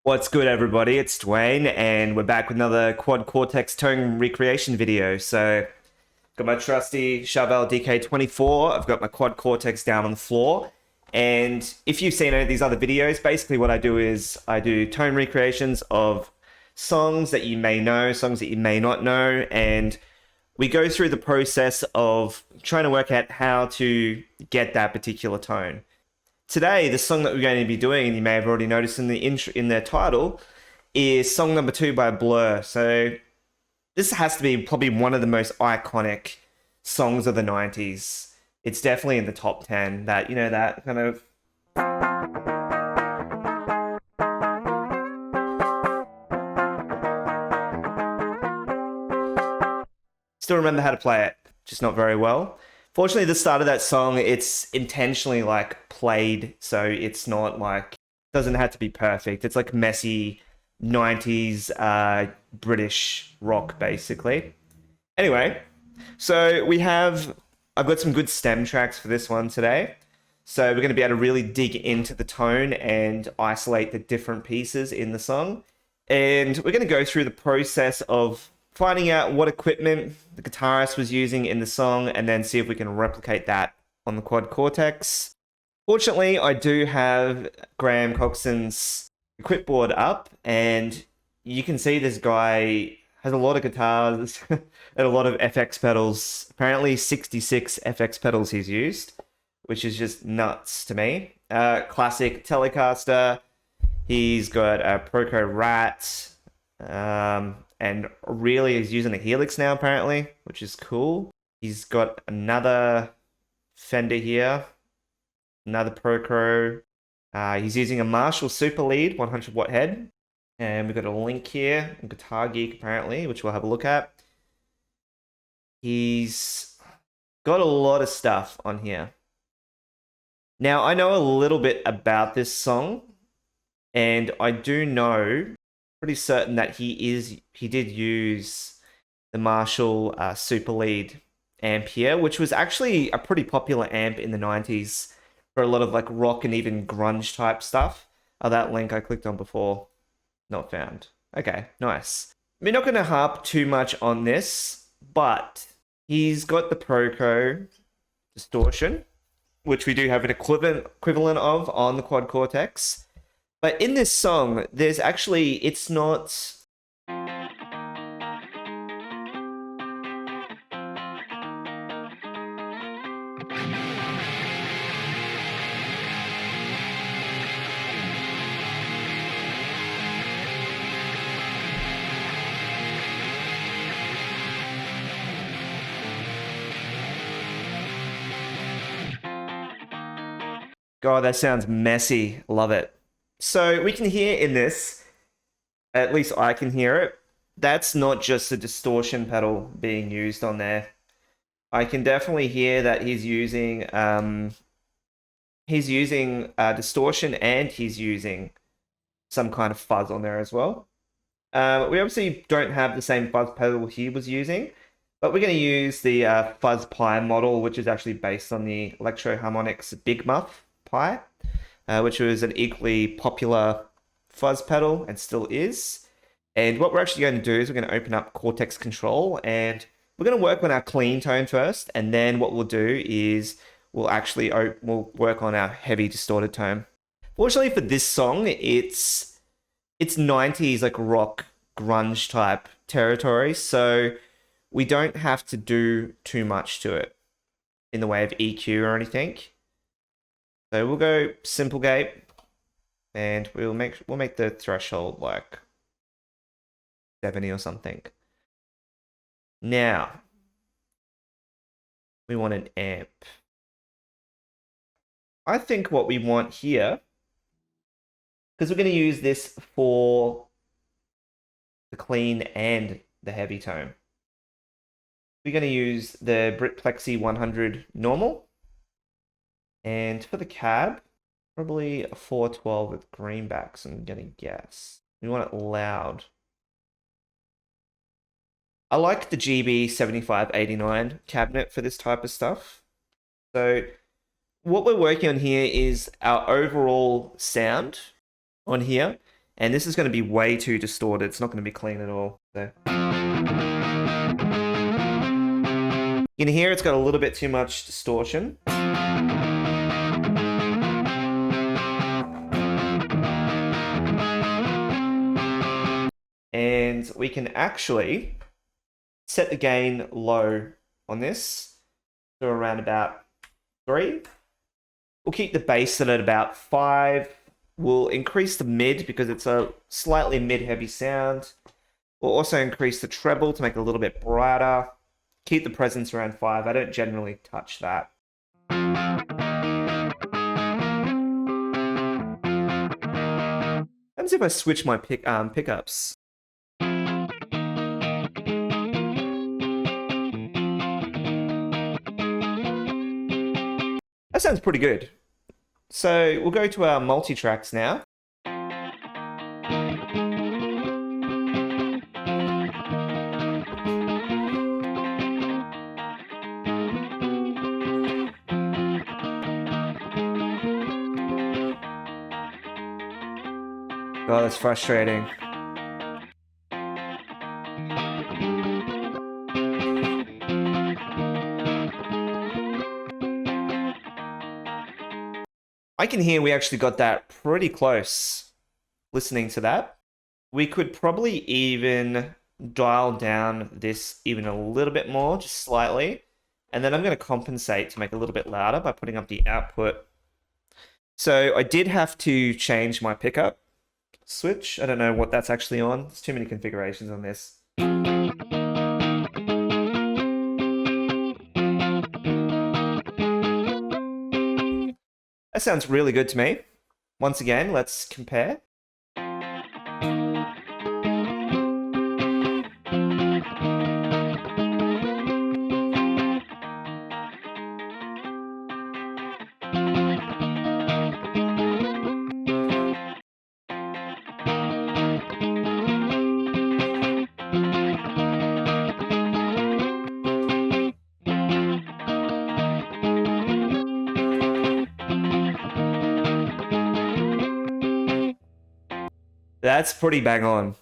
What's good, everybody? It's Dwayne, and we're back with another Quad Cortex tone recreation video. So, got my trusty Chevelle DK24. I've got my Quad Cortex down on the floor. And if you've seen any of these other videos, basically what I do is I do tone recreations of songs that you may know, songs that you may not know, and we go through the process of trying to work out how to get that particular tone. Today, the song that we're going to be doing, and you may have already noticed in the intro, in their title, is song number 2 by Blur. So this has to be probably one of the most iconic songs of the 90s. It's definitely in the top 10. That, you know, that kind of... Still remember how to play it, just not very well. Fortunately, the start of that song, it's intentionally like played, so it's not like, doesn't have to be perfect. It's like messy 90s British rock, basically. Anyway, so I've got some good stem tracks for this one today. So we're going to be able to really dig into the tone and isolate the different pieces in the song. And we're going to go through the process of finding out what equipment the guitarist was using in the song, and then see if we can replicate that on the Quad Cortex. Fortunately, I do have Graham Coxon's Equipboard up, and you can see this guy has a lot of guitars and a lot of FX pedals. Apparently 66 FX pedals he's used, which is just nuts to me. Classic Telecaster. He's got a Proco Rat. And really is using a Helix now, apparently, which is cool. He's got another Fender here, another Proco. He's using a Marshall Super Lead 100 watt head. And we've got a link here, Guitar Geek, apparently, which we'll have a look at. He's got a lot of stuff on here. Now, I know a little bit about this song, and I do know, pretty certain that he did use the Marshall Super Lead amp here, which was actually a pretty popular amp in the 90s for a lot of like rock and even grunge type stuff. Oh, that link I clicked on before, not found. Okay, nice. We're not going to harp too much on this, but he's got the Proco distortion, which we do have an equivalent of on the Quad Cortex. But in this song, there's actually, it's not... God, that sounds messy. Love it. So we can hear in this, at least I can hear it, that's not just a distortion pedal being used on there. I can definitely hear that he's using distortion, and he's using some kind of fuzz on there as well. We obviously don't have the same fuzz pedal he was using, but we're going to use the Fuzz Pi model, which is actually based on the Electro Harmonix Big Muff Pi. Which was an equally popular fuzz pedal and still is. And what we're actually going to do is we're going to open up Cortex Control, and we're going to work on our clean tone first, and then what we'll do is we'll work on our heavy distorted tone. Fortunately for this song, it's 90s like rock grunge type territory, so we don't have to do too much to it in the way of EQ or anything. So we'll go simple gate, and we'll make the threshold like 70 or something. Now we want an amp. I think what we want here, because we're going to use this for the clean and the heavy tone, we're going to use the Brit Plexi 100 normal. And for the cab, probably a 412 with greenbacks, I'm going to guess. We want it loud. I like the GB 7589 cabinet for this type of stuff. So what we're working on here is our overall sound on here. And this is going to be way too distorted. It's not going to be clean at all. So. In here, it's got a little bit too much distortion. And we can actually set the gain low on this to around about 3. We'll keep the bass at about 5. We'll increase the mid because it's a slightly mid-heavy sound. We'll also increase the treble to make it a little bit brighter. Keep the presence around 5. I don't generally touch that. What happens if I switch my pickups? That sounds pretty good. So we'll go to our multi-tracks now. Oh, that's frustrating. I can hear we actually got that pretty close listening to that. We could probably even dial down this even a little bit more, just slightly. And then I'm going to compensate to make it a little bit louder by putting up the output. So I did have to change my pickup switch. I don't know what that's actually on. There's too many configurations on this. That sounds really good to me. Once again, let's compare. That's pretty bang on.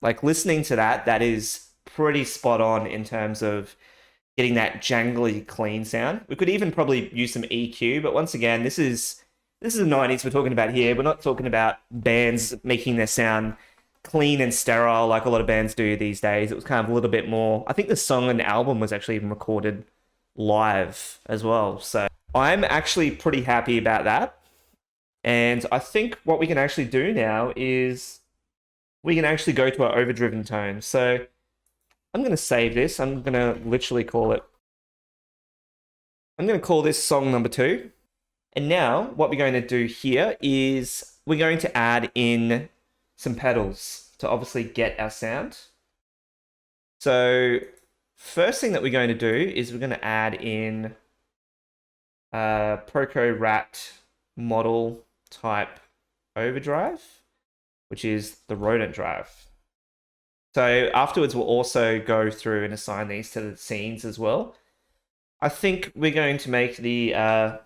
Like listening to that, that is pretty spot on in terms of getting that jangly clean sound. We could even probably use some EQ, but once again, this is the 90s we're talking about here. We're not talking about bands making their sound clean and sterile like a lot of bands do these days. It was kind of a little bit more. I think the song and album was actually even recorded live as well. So I'm actually pretty happy about that. And I think what we can actually do now is we can actually go to our overdriven tone. So I'm going to save this. I'm going to literally call it. I'm going to call this song number 2. And now what we're going to do here is we're going to add in some pedals to obviously get our sound. So first thing that we're going to do is we're going to add in Proco Rat model type overdrive, which is the rodent drive. So afterwards, we'll also go through and assign these to the scenes as well. I think we're going to make the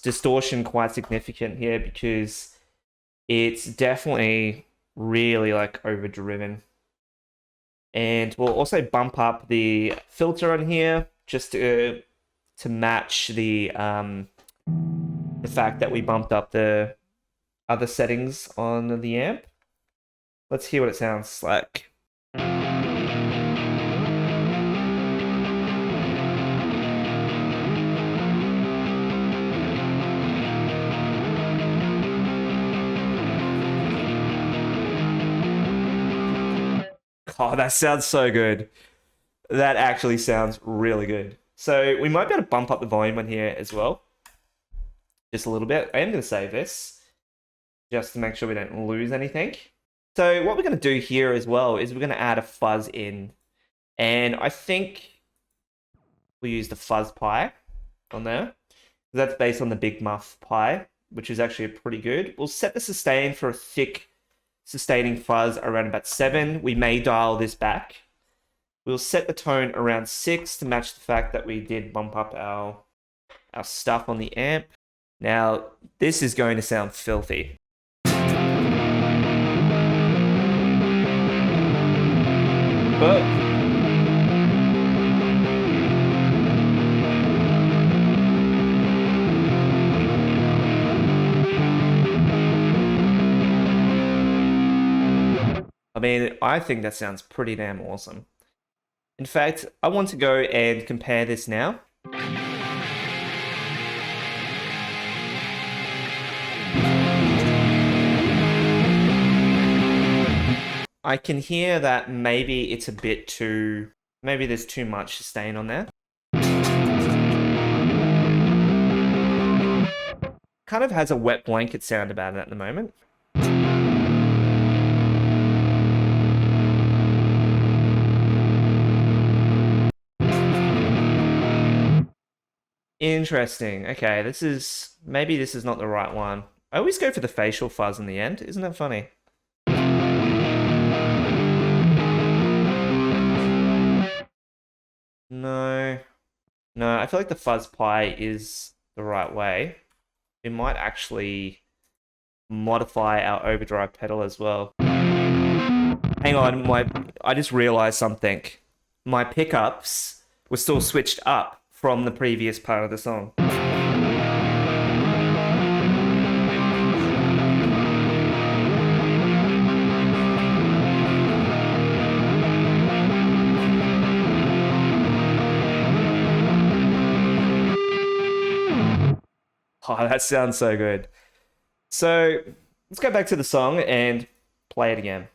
distortion quite significant here because it's definitely really like overdriven. And we'll also bump up the filter on here just to match the fact that we bumped up the other settings on the amp. Let's hear what it sounds like. Oh, that sounds so good. That actually sounds really good. So we might be able to bump up the volume on here as well. Just a little bit. I am going to save this just to make sure we don't lose anything. So what we're going to do here as well is we're going to add a fuzz in. And I think we use the fuzz pi on there. That's based on the Big Muff pi, which is actually pretty good. We'll set the sustain for a thick sustaining fuzz around about 7. We may dial this back. We'll set the tone around 6 to match the fact that we did bump up our stuff on the amp. Now, this is going to sound filthy. But I mean, I think that sounds pretty damn awesome. In fact, I want to go and compare this now. I can hear that maybe it's a bit too... Maybe there's too much sustain on there. Kind of has a wet blanket sound about it at the moment. Interesting. Okay, maybe this is not the right one. I always go for the facial fuzz in the end. Isn't that funny? No. No, I feel like the fuzz pie is the right way. We might actually modify our overdrive pedal as well. Hang on, I just realized something. My pickups were still switched up from the previous part of the song. Oh, that sounds so good. So let's go back to the song and play it again.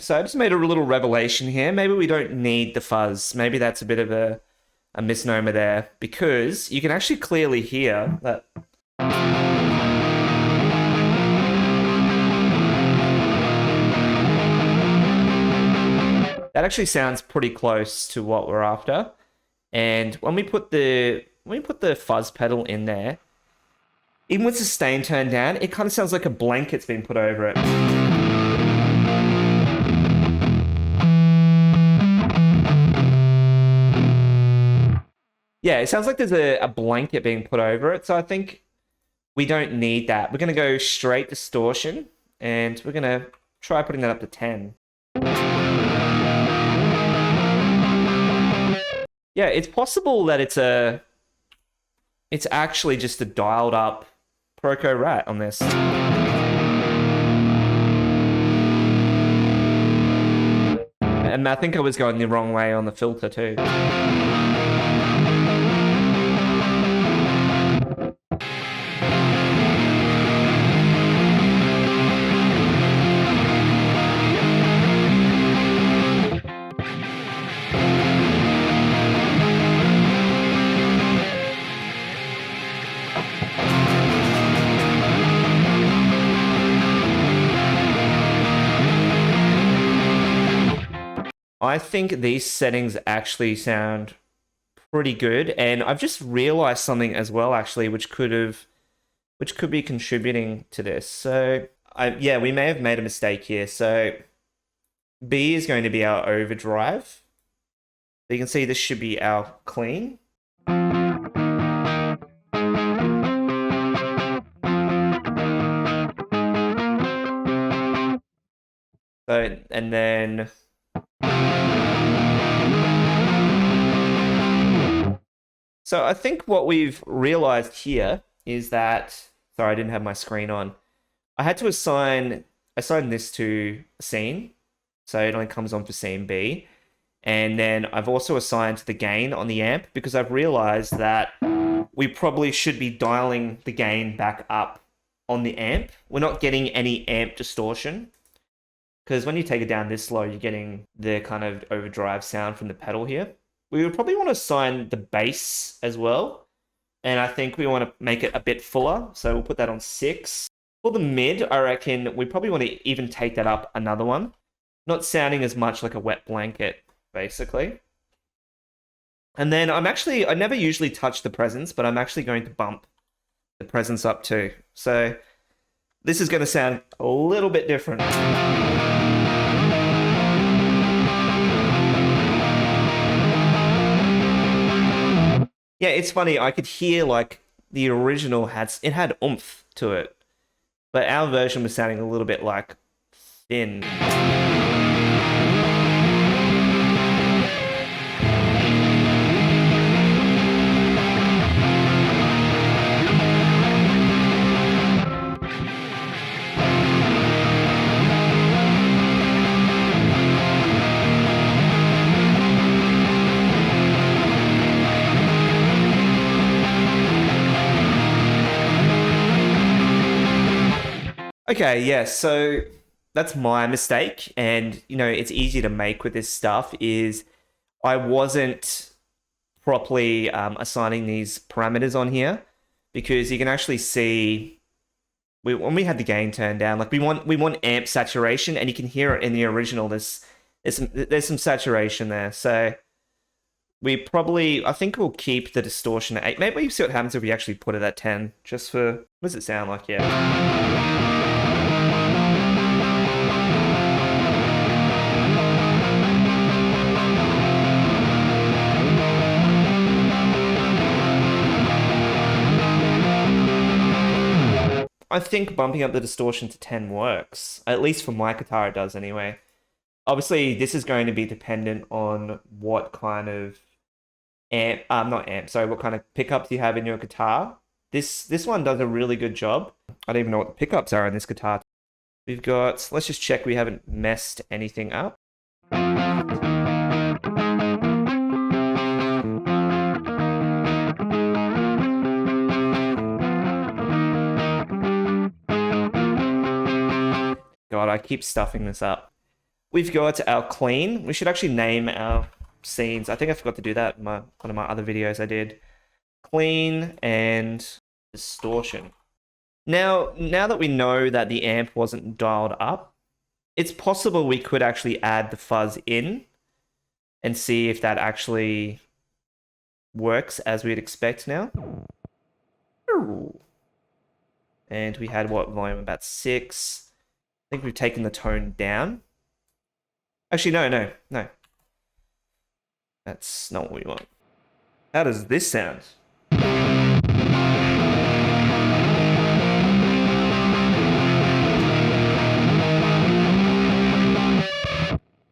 So I just made a little revelation here. Maybe we don't need the fuzz. Maybe that's a bit of a misnomer there, because you can actually clearly hear that. That actually sounds pretty close to what we're after. And when we put the fuzz pedal in there, even with sustain turned down, it kind of sounds like a blanket's been put over it. Yeah, it sounds like there's a blanket being put over it, so I think we don't need that. We're going to go straight distortion, and we're going to try putting that up to 10. Yeah, it's possible that it's actually just a dialed up Proco Rat on this. And I think I was going the wrong way on the filter too. I think these settings actually sound pretty good, and I've just realized something as well, actually, which could be contributing to this. So, yeah, we may have made a mistake here. So, B is going to be our overdrive. So you can see this should be our clean. So, and then... So I think what we've realized here is that, sorry, I didn't have my screen on. I had to assign this to a scene, so it only comes on for scene B. And then I've also assigned the gain on the amp because I've realized that we probably should be dialing the gain back up on the amp. We're not getting any amp distortion because when you take it down this low, you're getting the kind of overdrive sound from the pedal here. We would probably want to assign the bass as well. And I think we want to make it a bit fuller. So we'll put that on 6. For the mid, I reckon we probably want to even take that up another one. Not sounding as much like a wet blanket, basically. And then I never usually touch the presence, but I'm actually going to bump the presence up too. So this is going to sound a little bit different. Yeah, it's funny. I could hear like the original had oomph to it, but our version was sounding a little bit like thin. Okay, yeah, so that's my mistake, and it's easy to make with this stuff is I wasn't properly assigning these parameters on here because you can actually see when we had the gain turned down, like we want amp saturation, and you can hear it in the original. There's some saturation there, so I think we'll keep the distortion at 8. Maybe we'll see what happens if we actually put it at 10, just for what does it sound like? Yeah. I think bumping up the distortion to 10 works. At least for my guitar it does anyway. Obviously, this is going to be dependent on what kind of what kind of pickups you have in your guitar. This one does a really good job. I don't even know what the pickups are on this guitar. Let's just check we haven't messed anything up. God, I keep stuffing this up. We've got our clean. We should actually name our scenes. I think I forgot to do that in one of my other videos I did. Clean and distortion. Now that we know that the amp wasn't dialed up, it's possible we could actually add the fuzz in and see if that actually works as we'd expect now. And we had what volume? About 6. I think we've taken the tone down. Actually, no. That's not what we want. How does this sound?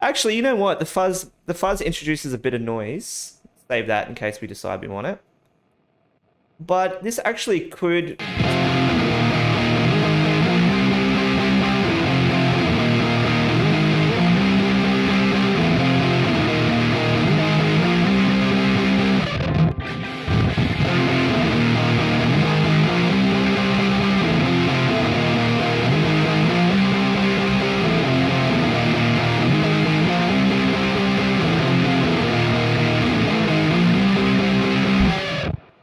Actually, you know what? The fuzz introduces a bit of noise. Save that in case we decide we want it. But this actually could...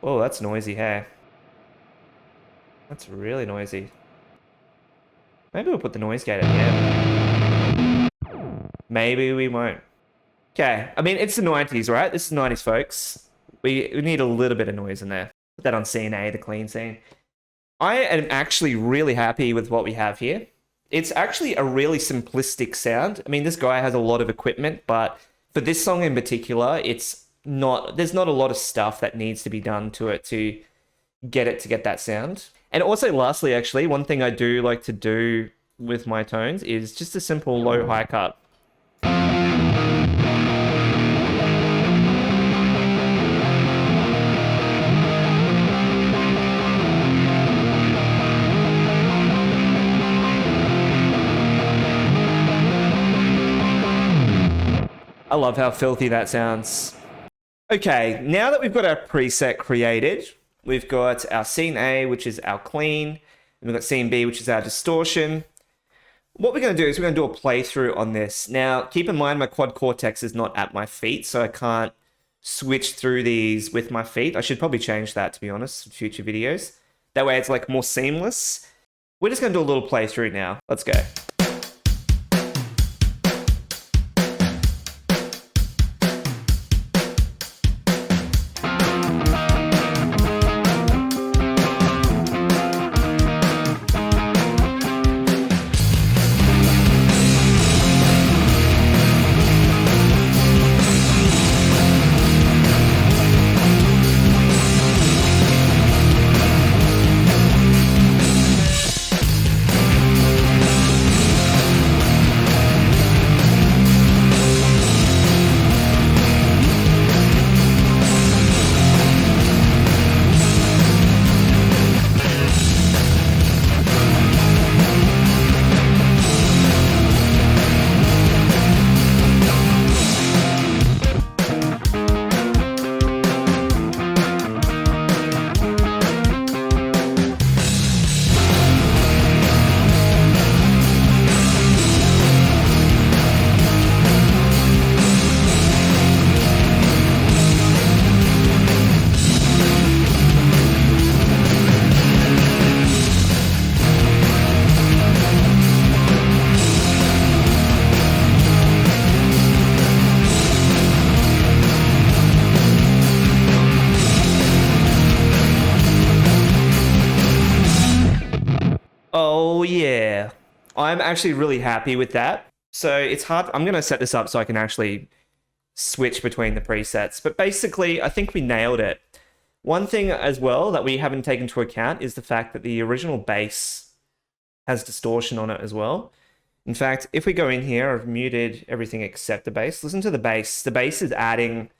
Oh, that's noisy, hey? That's really noisy. Maybe we'll put the noise gate at the end. Maybe we won't. Okay, I mean, it's the 90s, right? This is 90s, folks. We need a little bit of noise in there. Put that on scene A, the clean scene. I am actually really happy with what we have here. It's actually a really simplistic sound. I mean, this guy has a lot of equipment, but for this song in particular, there's not a lot of stuff that needs to be done to it to get that sound. And also, lastly, actually, one thing I do like to do with my tones is just a simple low high cut. I love how filthy that sounds. Okay, now that we've got our preset created, we've got our scene A, which is our clean, and we've got scene B, which is our distortion. What we're going to do is we're going to do a playthrough on this. Now, keep in mind my Quad Cortex is not at my feet, so I can't switch through these with my feet. I should probably change that, to be honest, in future videos. That way it's like more seamless. We're just going to do a little playthrough now. Let's go. Oh yeah, I'm actually really happy with that. So it's hard. I'm going to set this up so I can actually switch between the presets. But basically, I think we nailed it. One thing as well that we haven't taken into account is the fact that the original bass has distortion on it as well. In fact, if we go in here, I've muted everything except the bass. Listen to the bass. The bass is adding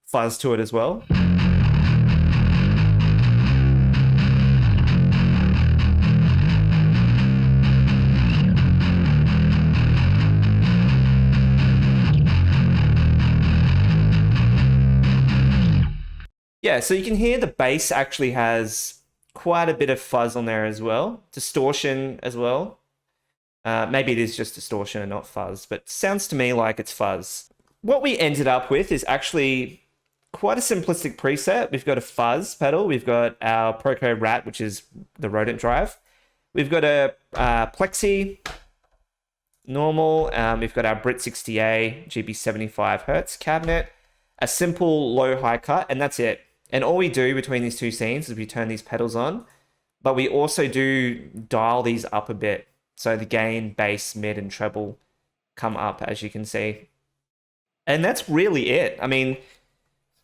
fuzz to it as well. Yeah, so you can hear the bass actually has quite a bit of fuzz on there as well. Distortion as well. Maybe it is just distortion and not fuzz, but sounds to me like it's fuzz. What we ended up with is actually quite a simplistic preset. We've got a fuzz pedal. We've got our Proco Rat, which is the rodent drive. We've got a Plexi normal. We've got our Brit 60A GB75 Hertz cabinet. A simple low-high cut, and that's it. And all we do between these two scenes is we turn these pedals on, but we also do dial these up a bit. So the gain, bass, mid, and treble come up, as you can see. And that's really it. I mean,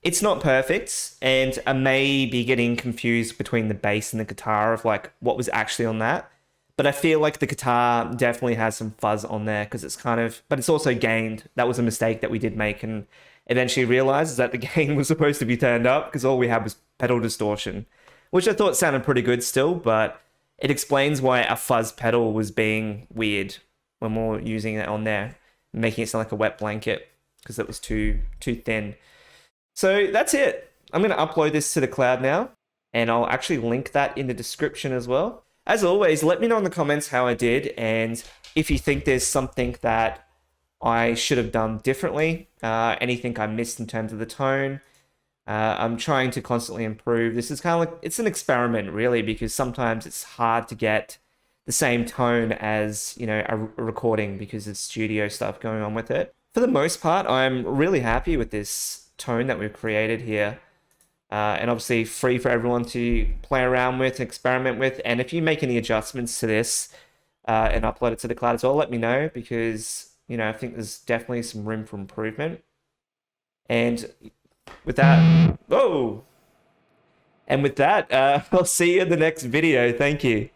it's not perfect, and I may be getting confused between the bass and the guitar of like what was actually on that. But I feel like the guitar definitely has some fuzz on there because it's kind of, but it's also gained. That was a mistake that we did make, and eventually realized that the gain was supposed to be turned up because all we had was pedal distortion, which I thought sounded pretty good still, but it explains why our fuzz pedal was being weird when we were using it on there, making it sound like a wet blanket because it was too thin. So that's it. I'm going to upload this to the cloud now, and I'll actually link that in the description as well. As always, let me know in the comments how I did, and if you think there's something that I should have done differently, anything I missed in terms of the tone. I'm trying to constantly improve. This is kind of like, it's an experiment really, because sometimes it's hard to get the same tone as, you know, a recording because of studio stuff going on with it. For the most part, I'm really happy with this tone that we've created here. And obviously free for everyone to play around with, experiment with. And if you make any adjustments to this and upload it to the cloud as well, let me know, because you know, I think there's definitely some room for improvement. And with that, I'll see you in the next video. Thank you.